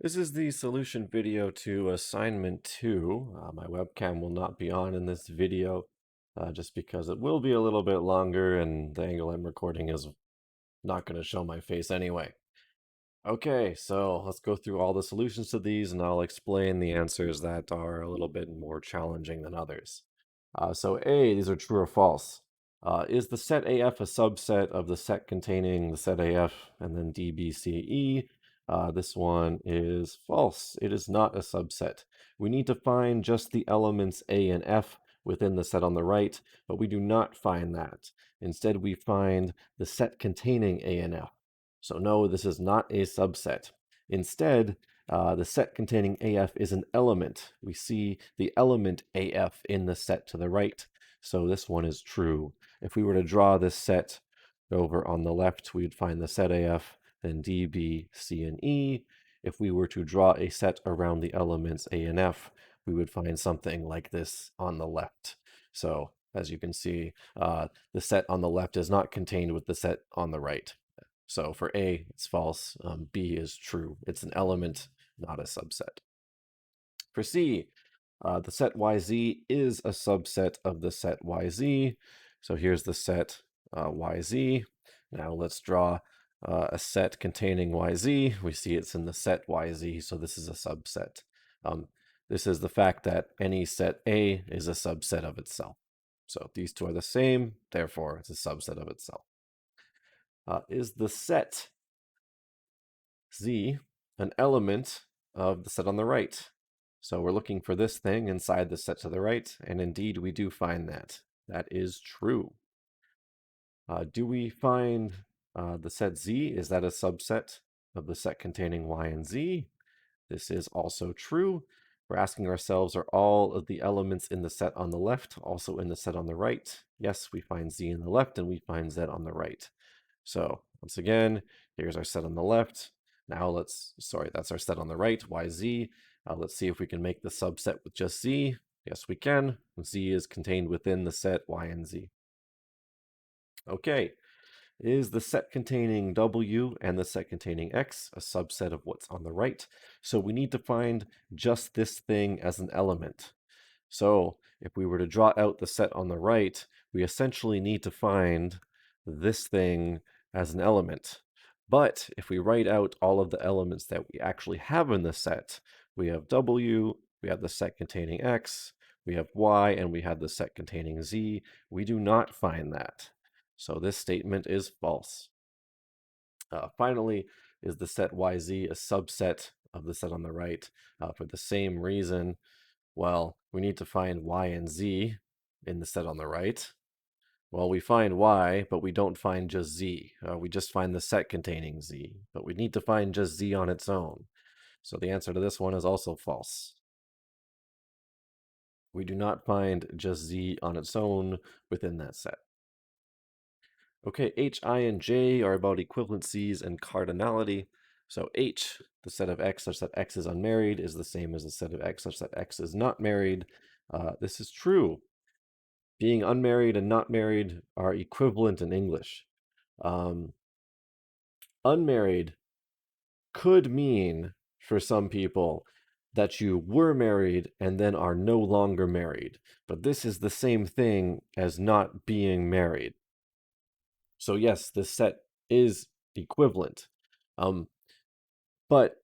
This is the solution video to assignment 2. My webcam will not be on in this video just because it will be a little bit longer and the angle I'm recording is not going to show my face anyway. Okay, so let's go through all the solutions to these and I'll explain the answers that are a little bit more challenging than others. So A, these are true or false. Is the set AF a subset of the set containing the set AF and then D, B, C, E? This one is false. It is not a subset. We need to find just the elements A and F within the set on the right, but we do not find that. Instead, we find the set containing A and F. So no, this is not a subset. Instead, the set containing AF is an element. We see the element AF in the set to the right, so this one is true. If we were to draw this set over on the left, we'd find the set AF, then D, B, C, and E. If we were to draw a set around the elements A and F, we would find something like this on the left. So as you can see, the set on the left is not contained with the set on the right. So for A, it's false. B is true. It's an element, not a subset. For C, the set YZ is a subset of the set YZ. So here's the set YZ. Now let's draw a set containing YZ. We see it's in the set YZ, so this is a subset. This is the fact that any set A is a subset of itself. So these two are the same, therefore it's a subset of itself. Is the set Z an element of the set on the right? So we're looking for this thing inside the set to the right, and indeed we do find that. That is true. Do we find the set Z? Is that a subset of the set containing Y and Z? This is also true. We're asking ourselves, are all of the elements in the set on the left also in the set on the right? Yes, we find Z in the left and we find Z on the right. So once again, here's our set on the left. Now that's our set on the right, YZ. Let's see if we can make the subset with just Z. Yes, we can. Z is contained within the set Y and Z. Okay, is the set containing W and the set containing X a subset of what's on the right? So we need to find just this thing as an element. So if we were to draw out the set on the right, we essentially need to find this thing as an element. But if we write out all of the elements that we actually have in the set, we have W, we have the set containing X, we have Y, and we have the set containing Z. We do not find that. So this statement is false. Finally, is the set YZ a subset of the set on the right? For the same reason, well, we need to find Y and Z in the set on the right. Well, we find Y, but we don't find just Z. We just find the set containing Z, but we need to find just Z on its own. So the answer to this one is also false. We do not find just Z on its own within that set. Okay, H, I, and J are about equivalencies and cardinality. So H, the set of X such that X is unmarried, is the same as the set of X such that X is not married. This is true. Being unmarried and not married are equivalent in English. Unmarried could mean, for some people, that you were married and then are no longer married. But this is the same thing as not being married. So yes, this set is equivalent. But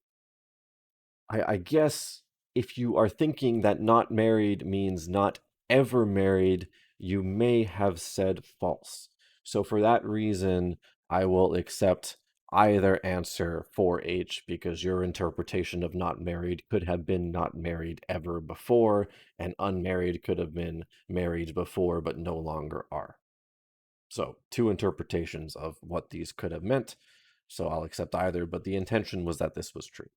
I guess if you are thinking that not married means not ever married, you may have said false. So for that reason, I will accept either answer for H because your interpretation of not married could have been not married ever before, and unmarried could have been married before but no longer are. So two interpretations of what these could have meant. So I'll accept either, but the intention was that this was true.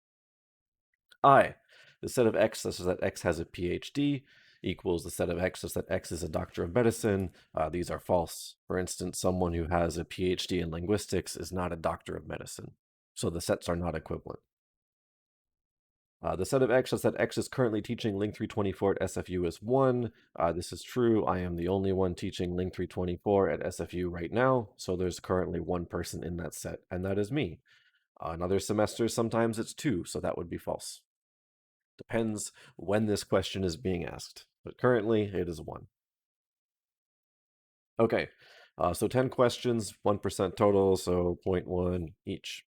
I, the set of X such that X has a PhD equals the set of X such that X is a doctor of medicine. These are false. For instance, someone who has a PhD in linguistics is not a doctor of medicine. So the sets are not equivalent. The set of X such that X is currently teaching LING 324 at SFU is 1. This is true. I am the only one teaching LING 324 at SFU right now, so there's currently one person in that set, and that is me. In other semesters, sometimes it's 2, so that would be false. Depends when this question is being asked, but currently it is 1. Okay, so 10 questions, 1% total, so 0.1 each.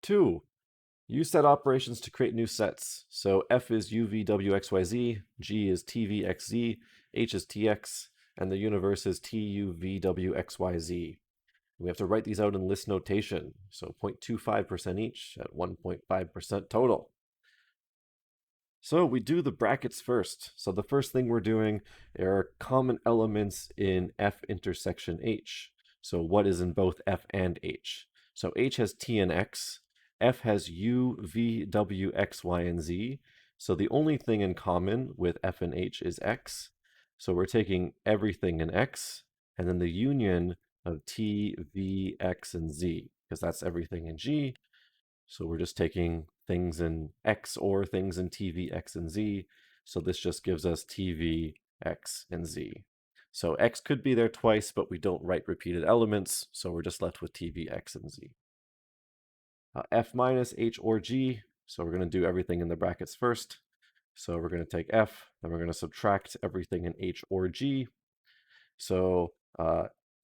2. Use set operations to create new sets. So F is UVWXYZ, G is TVXZ, H is TX, and the universe is TUVWXYZ. We have to write these out in list notation, so 0.25% each at 1.5% total. So we do the brackets first. So the first thing we're doing are common elements in F intersection H. So what is in both F and H? So H has T and X, F has U, V, W, X, Y, and Z. So the only thing in common with F and H is X. So we're taking everything in X, and then the union of T, V, X, and Z, because that's everything in G. So we're just taking things in X or things in TV, X, and Z. So this just gives us TV, X, and Z. So X could be there twice, but we don't write repeated elements, so we're just left with TV, X, and Z. F minus H or G, so we're going to do everything in the brackets first. So we're going to take F, and we're going to subtract everything in H or G. So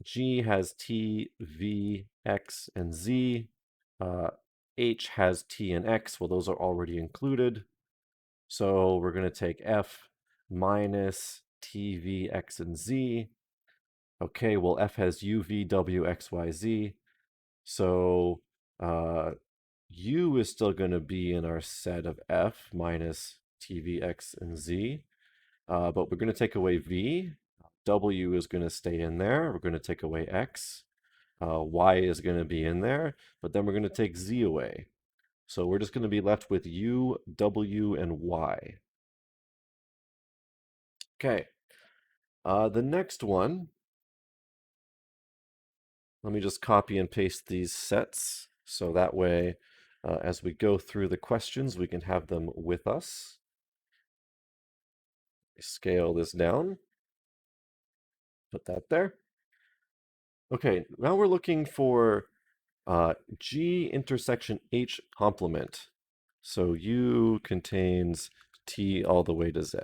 G has T, V, X, and Z. H has T and X. Well, those are already included. So we're going to take F minus T, V, X, and Z. Okay, well, F has U, V, W, X, Y, Z. So U is still going to be in our set of F minus T, V, X, and Z. But we're going to take away V. W is going to stay in there. We're going to take away X. Y is going to be in there, but then we're going to take Z away. So we're just going to be left with U, W, and Y. Okay. The next one, let me just copy and paste these sets. So that way, as we go through the questions, we can have them with us. Scale this down. Put that there. Okay, now we're looking for G intersection H complement. So U contains T all the way to Z.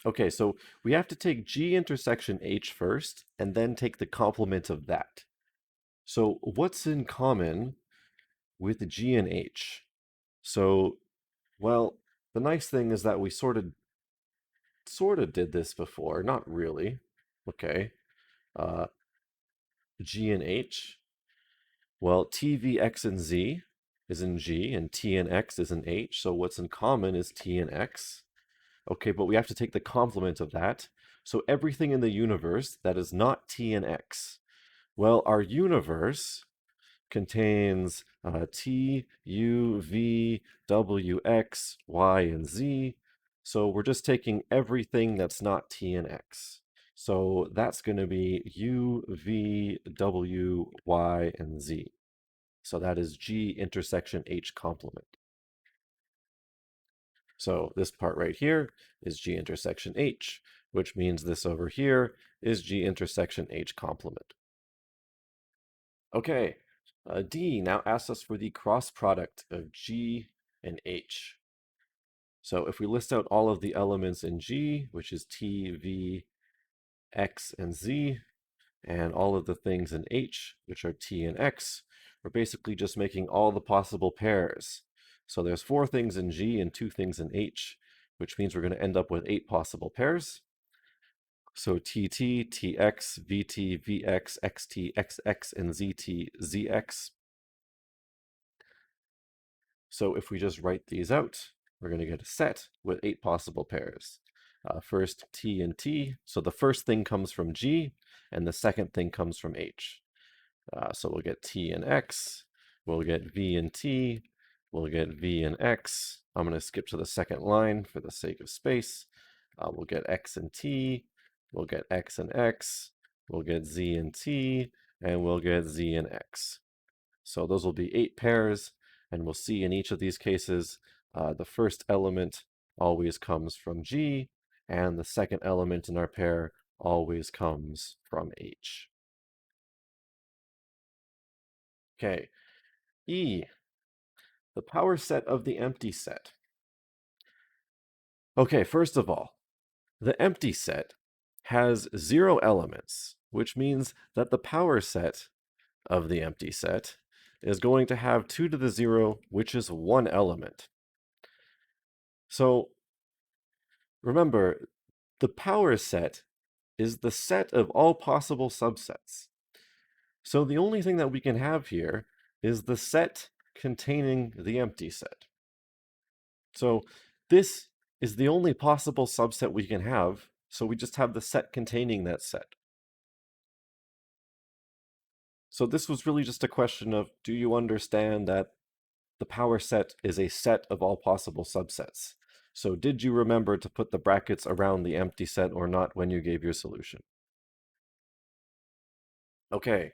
Okay, so we have to take G intersection H first, and then take the complement of that. So what's in common with G and H? So, well, the nice thing is that we sort of did this before, not really. Okay, uh, G and H. Well, T, V, X, and Z is in G, and T and X is in H. So what's in common is T and X. Okay, but we have to take the complement of that. So everything in the universe that is not T and X. Well, our universe contains T, U, V, W, X, Y, and Z. So we're just taking everything that's not T and X. So that's going to be U, V, W, Y, and Z. So that is G intersection H complement. So this part right here is G intersection H, which means this over here is G intersection H complement. Okay, D now asks us for the cross product of G and H. So if we list out all of the elements in G, which is T, V, X, and Z, and all of the things in H, which are T and X, we're basically just making all the possible pairs. So there's 4 things in G and 2 things in H, which means we're going to end up with 8 possible pairs. So TT, TX, VT, VX, XT, XX, and ZT, ZX. So if we just write these out, we're going to get a set with 8 possible pairs. First, T and T. So the first thing comes from G, and the second thing comes from H. So we'll get T and X, we'll get V and T, we'll get V and X. I'm going to skip to the second line for the sake of space. We'll get X and T, we'll get X and X, we'll get Z and T, and we'll get Z and X. So those will be 8 pairs, and we'll see in each of these cases, the first element always comes from G, and the second element in our pair always comes from H. Okay, E, the power set of the empty set. Okay, first of all, the empty set has 0 elements, which means that the power set of the empty set is going to have 2 to the 0, which is 1 element. So remember, the power set is the set of all possible subsets. So the only thing that we can have here is the set containing the empty set. So this is the only possible subset we can have, so we just have the set containing that set. So this was really just a question of, do you understand that the power set is a set of all possible subsets? So did you remember to put the brackets around the empty set or not when you gave your solution? Okay,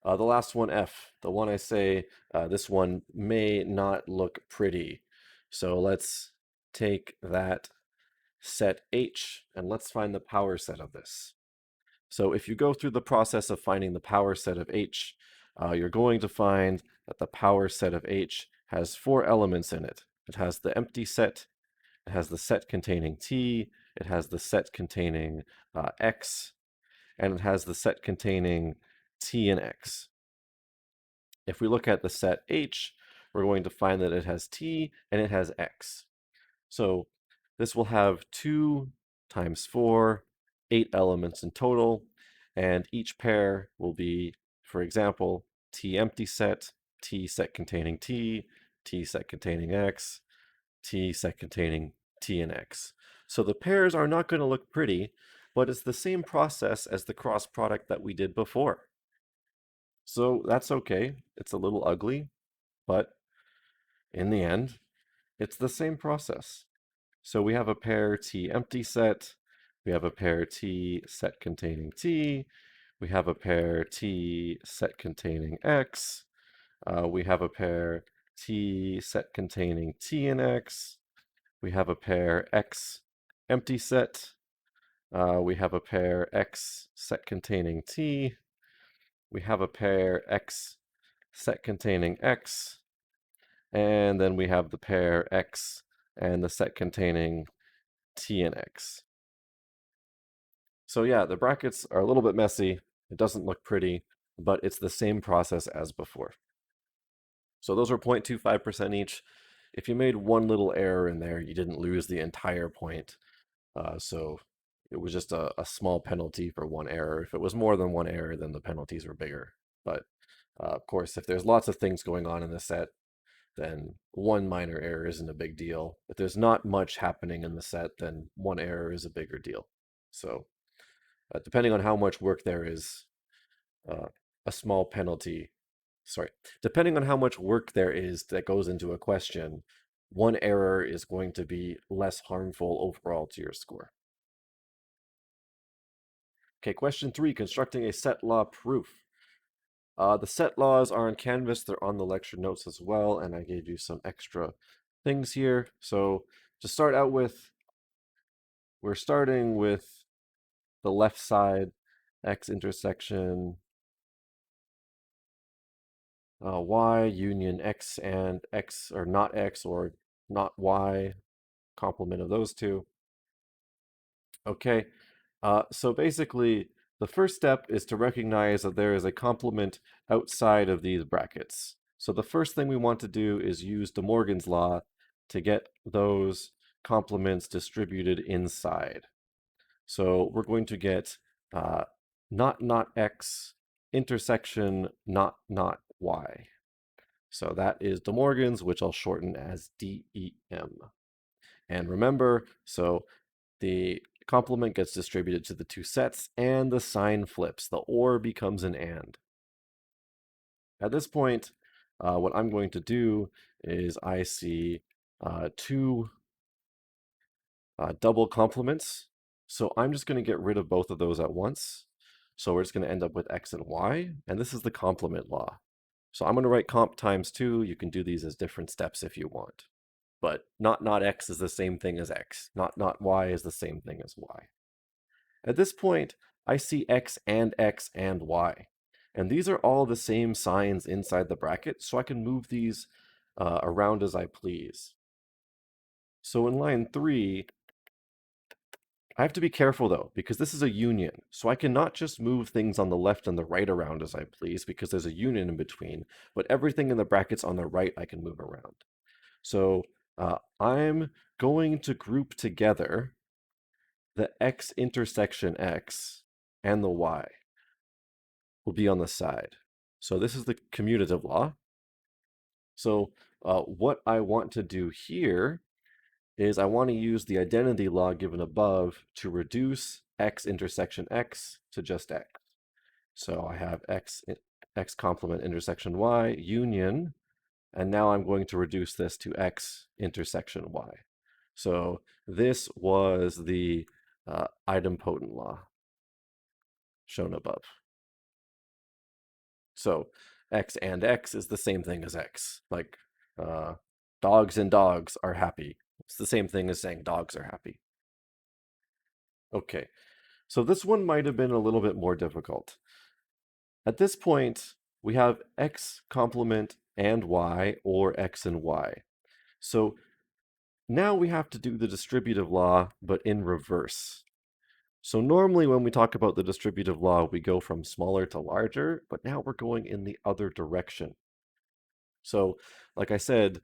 the last one, F, the one I say, this one may not look pretty. So let's take that set H and let's find the power set of this. So if you go through the process of finding the power set of H, you're going to find that the power set of H has 4 elements in it. It has the empty set, it has the set containing T, it has the set containing X, and it has the set containing T and X. If we look at the set H, we're going to find that it has T and it has X. So this will have 2 times 4, 8 elements in total, and each pair will be, for example, T empty set, T set containing T, T set containing X, T set containing T and X. So the pairs are not going to look pretty, but it's the same process as the cross product that we did before. So that's okay. It's a little ugly, but in the end, it's the same process. So we have a pair T empty set, we have a pair T set containing T, we have a pair T set containing X, we have a pair T set containing T and X, we have a pair X empty set, we have a pair X set containing T, we have a pair X set containing X, and then we have the pair X and the set containing T and X. So yeah, the brackets are a little bit messy. It doesn't look pretty, but it's the same process as before. So those are 0.25% each. If you made one little error in there, you didn't lose the entire point. So it was just a small penalty for one error. If it was more than one error, then the penalties were bigger. But of course, if there's lots of things going on in the set, then one minor error isn't a big deal. If there's not much happening in the set, then one error is a bigger deal. So depending on how much work there is, a small penalty, depending on how much work there is that goes into a question, one error is going to be less harmful overall to your score. Okay, question 3, constructing a set law proof. The set laws are on Canvas, they're on the lecture notes as well, and I gave you some extra things here. So to start out with, we're starting with the left side, x intersection y union x and x, or not x or not y, complement of those two. Okay, so basically the first step is to recognize that there is a complement outside of these brackets. So the first thing we want to do is use De Morgan's law to get those complements distributed inside. So we're going to get not x intersection not y. So that is De Morgan's, which I'll shorten as DEM. And remember, so the complement gets distributed to the two sets and the sign flips. The or becomes an and. At this point, what I'm going to do is I see two double complements. So I'm just going to get rid of both of those at once. So we're just going to end up with x and y, and this is the complement law. So I'm going to write comp times 2. You can do these as different steps if you want. But not x is the same thing as x. Not y is the same thing as y. At this point, I see x and y. And these are all the same signs inside the bracket, so I can move these around as I please. So in line 3, I have to be careful though, because this is a union. So I cannot just move things on the left and the right around as I please, because there's a union in between, but everything in the brackets on the right I can move around. So I'm going to group together the x intersection x and the y will be on the side. So this is the commutative law. So what I want to do here is I want to use the identity law given above to reduce x intersection x to just x. So I have x complement intersection y union, and now I'm going to reduce this to x intersection y. So this was the idempotent law shown above. So x and x is the same thing as x. Like dogs and dogs are happy. It's the same thing as saying dogs are happy. Okay, so this one might have been a little bit more difficult. At this point, we have x complement and y, or x and y. So now we have to do the distributive law, but in reverse. So normally when we talk about the distributive law, we go from smaller to larger, but now we're going in the other direction. So like I said,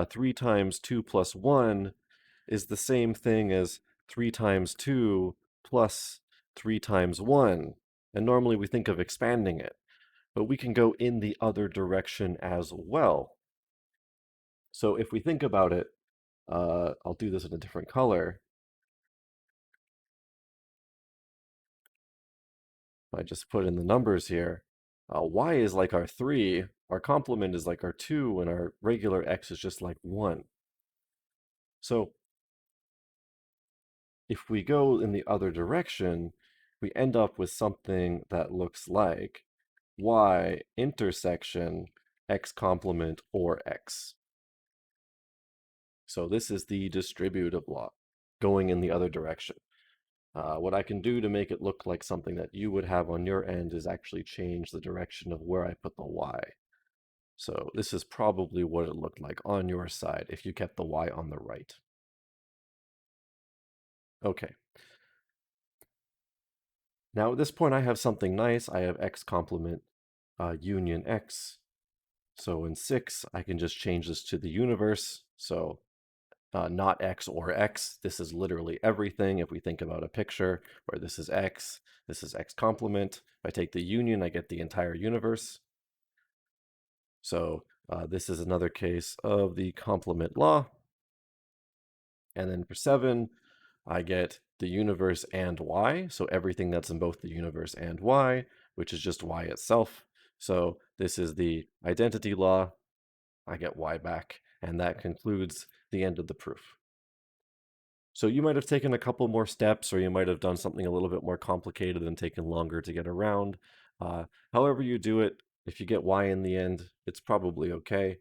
3 times 2 plus 1 is the same thing as 3 times 2 plus 3 times 1. And normally we think of expanding it, but we can go in the other direction as well. So if we think about it, I'll do this in a different color. I just put in the numbers here. Y is like our 3, our complement is like our 2, and our regular x is just like 1. So if we go in the other direction, we end up with something that looks like y intersection x complement or x. So this is the distributive law, going in the other direction. What I can do to make it look like something that you would have on your end is actually change the direction of where I put the y. So this is probably what it looked like on your side if you kept the y on the right. Okay. Now at this point I have something nice. I have x complement union x. So in 6, I can just change this to the universe. So not x or x. This is literally everything. If we think about a picture where this is x complement. If I take the union, I get the entire universe. So this is another case of the complement law. And then for 7, I get the universe and y. So everything that's in both the universe and y, which is just y itself. So this is the identity law. I get y back. And that concludes the end of the proof. So you might have taken a couple more steps, or you might have done something a little bit more complicated and taken longer to get around. However you do it, if you get y in the end, it's probably okay.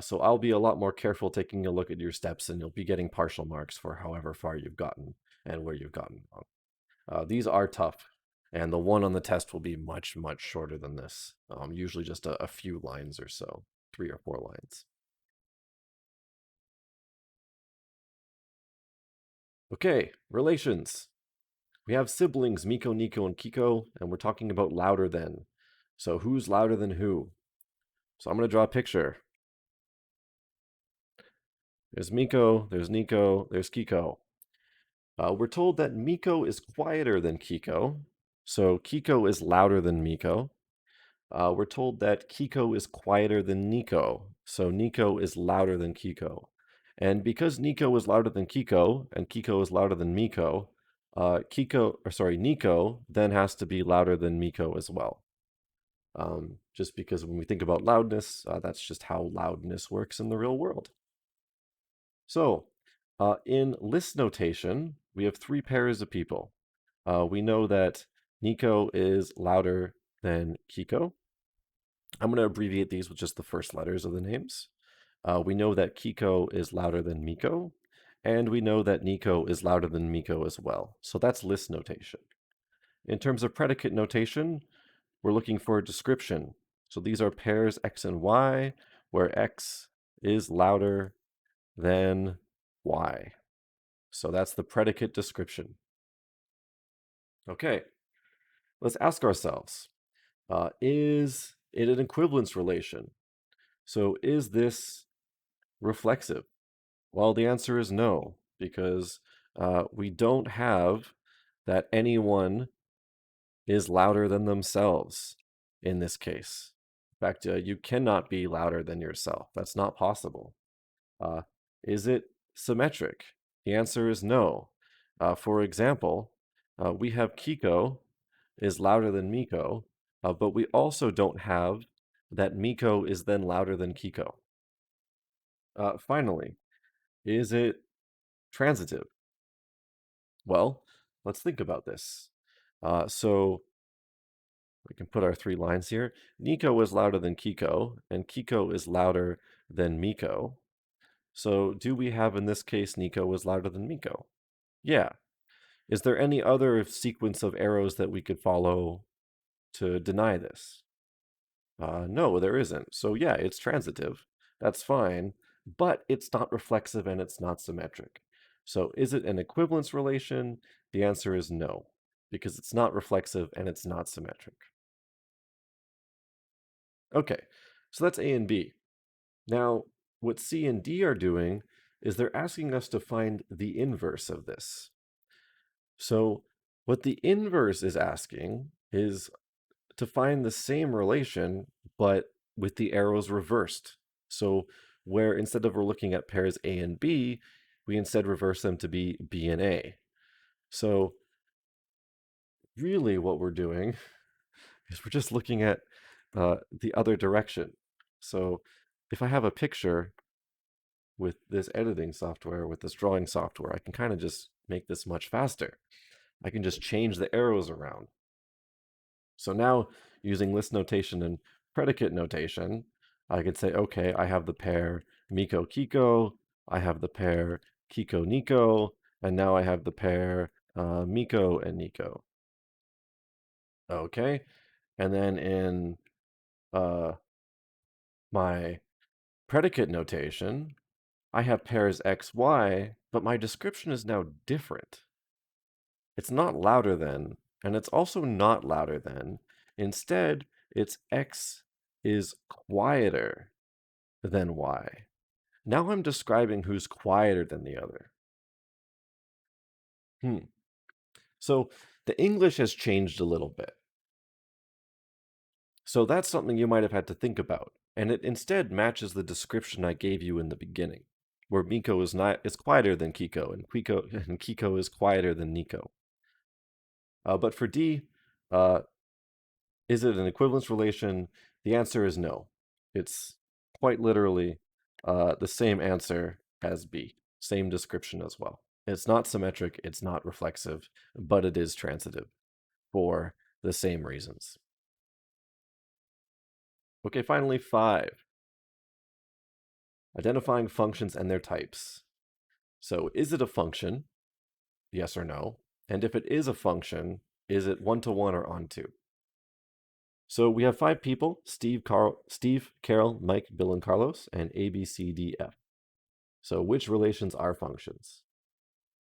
So I'll be a lot more careful taking a look at your steps, and you'll be getting partial marks for however far you've gotten and where you've gotten wrong. These are tough, and the one on the test will be much, much shorter than this. Usually just a few lines or so, 3 or 4 lines. Okay, relations. We have siblings, Miko, Nico, and Kiko, and we're talking about louder than. So who's louder than who? So I'm going to draw a picture. There's Miko, there's Nico, there's Kiko. We're told that Miko is quieter than Kiko, so Kiko is louder than Miko. We're told that Kiko is quieter than Nico, so Nico is louder than Kiko. And because Nico is louder than Kiko, and Kiko is louder than Miko, Nico then has to be louder than Miko as well. Just because when we think about loudness, that's just how loudness works in the real world. So, in list notation, we have 3 pairs of people. We know that Nico is louder than Kiko. I'm going to abbreviate these with just the first letters of the names. We know that Kiko is louder than Miko, and we know that Nico is louder than Miko as well. So that's list notation. In terms of predicate notation, we're looking for a description. So these are pairs x and y, where x is louder than y. So that's the predicate description. Okay, let's ask ourselves, is it an equivalence relation? So is this reflexive? Well, the answer is no, because we don't have that anyone is louder than themselves in this case. In fact, you cannot be louder than yourself. That's not possible. Uh, is it symmetric? The answer is no. For example, we have Kiko is louder than Miko, but we also don't have that Miko is then louder than Kiko. Finally, is it transitive? Well, let's think about this. So we can put our 3 lines here. Nico is louder than Kiko, and Kiko is louder than Miko. So do we have in this case Nico is louder than Miko? Yeah. Is there any other sequence of arrows that we could follow to deny this? No, there isn't. So yeah, it's transitive. That's fine, but it's not reflexive and it's not symmetric. So is it an equivalence relation? The answer is no, because it's not reflexive and it's not symmetric. Okay, so that's A and B. Now, what C and D are doing is they're asking us to find the inverse of this. So what the inverse is asking is to find the same relation, but with the arrows reversed. So where instead of we're looking at pairs A and B, we instead reverse them to be B and A. So really what we're doing is we're just looking at the other direction. So if I have a picture with this editing software, with this drawing software, I can kind of just make this much faster. I can just change the arrows around. So now using list notation and predicate notation, I could say, okay, I have the pair Miko Kiko, I have the pair Kiko Nico, and now I have the pair Miko and Nico. Okay, and then in my predicate notation, I have pairs x, y, but my description is now different. It's not louder than, and it's also not louder than. Instead, it's x is quieter than y. Now I'm describing who's quieter than the other. So the English has changed a little bit. So that's something you might have had to think about. And it instead matches the description I gave you in the beginning, where Miko is quieter than Kiko, and Kiko is quieter than Nico. But for D, is it an equivalence relation? The answer is no. It's quite literally the same answer as B, same description as well. It's not symmetric, it's not reflexive, but it is transitive for the same reasons. Okay, finally 5. Identifying functions and their types. So is it a function? Yes or no? And if it is a function, is it one-to-one or onto? So we have 5 people, Steve, Carol, Mike, Bill, and Carlos, and A, B, C, D, F. So which relations are functions?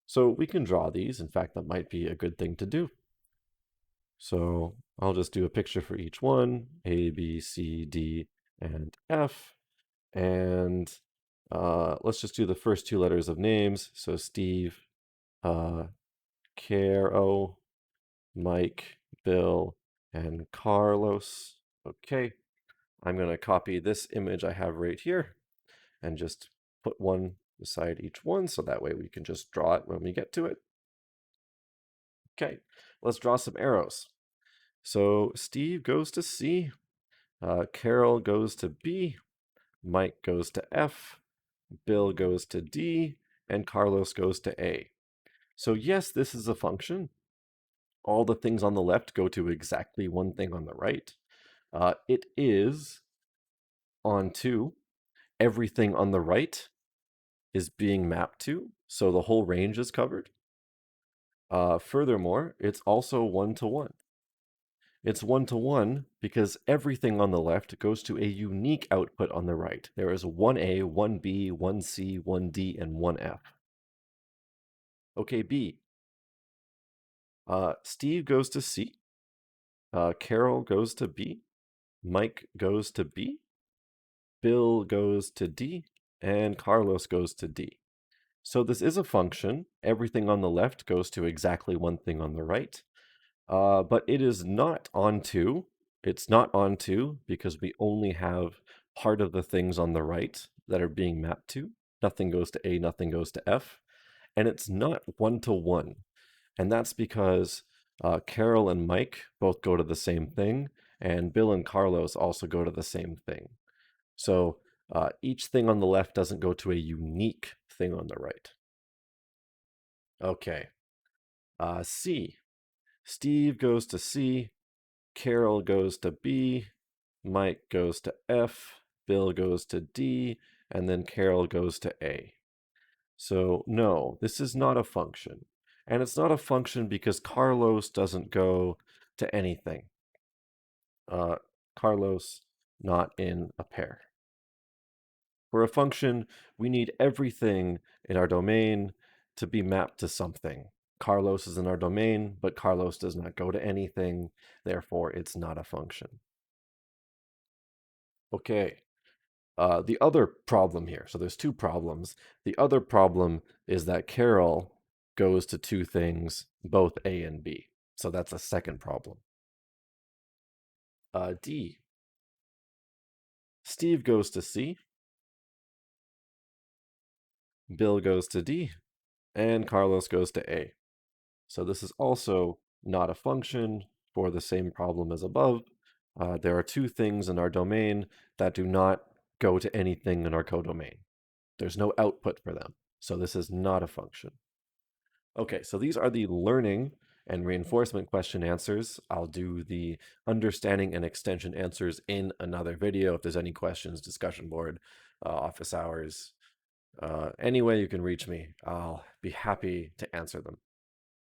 So we can draw these. In fact, that might be a good thing to do. So I'll just do a picture for each one, A, B, C, D, and F. And let's just do the first 2 letters of names. So Steve, Caro, Mike, Bill, and Carlos. Okay, I'm going to copy this image I have right here and just put one beside each one, so that way we can just draw it when we get to it. Okay, let's draw some arrows. So Steve goes to C, Carol goes to B, Mike goes to F, Bill goes to D, and Carlos goes to A. So yes, this is a function. All the things on the left go to exactly one thing on the right. It is onto everything on the right is being mapped to, so the whole range is covered. Furthermore, it's also one-to-one. It's 1-to-1 because everything on the left goes to a unique output on the right. There is 1A, 1B, 1C, 1D, and 1F. Okay, B. Steve goes to C. Carol goes to B. Mike goes to B. Bill goes to D. And Carlos goes to D. So this is a function. Everything on the left goes to exactly one thing on the right. But it is not onto. It's not onto because we only have part of the things on the right that are being mapped to. Nothing goes to A, nothing goes to F. And it's not 1-to-1. And that's because Carol and Mike both go to the same thing, and Bill and Carlos also go to the same thing. So each thing on the left doesn't go to a unique thing on the right. Okay. C. Steve goes to C. Carol goes to B. Mike goes to F. Bill goes to D. And then Carol goes to A. So no, this is not a function. And it's not a function because Carlos doesn't go to anything. Carlos not in a pair. For a function, we need everything in our domain to be mapped to something. Carlos is in our domain, but Carlos does not go to anything, therefore it's not a function. Okay, the other problem here, so there's two problems. The other problem is that Carol goes to two things, both A and B. So that's a second problem. D. Steve goes to C. Bill goes to D. And Carlos goes to A. So this is also not a function for the same problem as above. There are two things in our domain that do not go to anything in our codomain. There's no output for them. So this is not a function. Okay, so these are the learning and reinforcement question answers. I'll do the understanding and extension answers in another video. If there's any questions, discussion board, office hours, any way you can reach me, I'll be happy to answer them.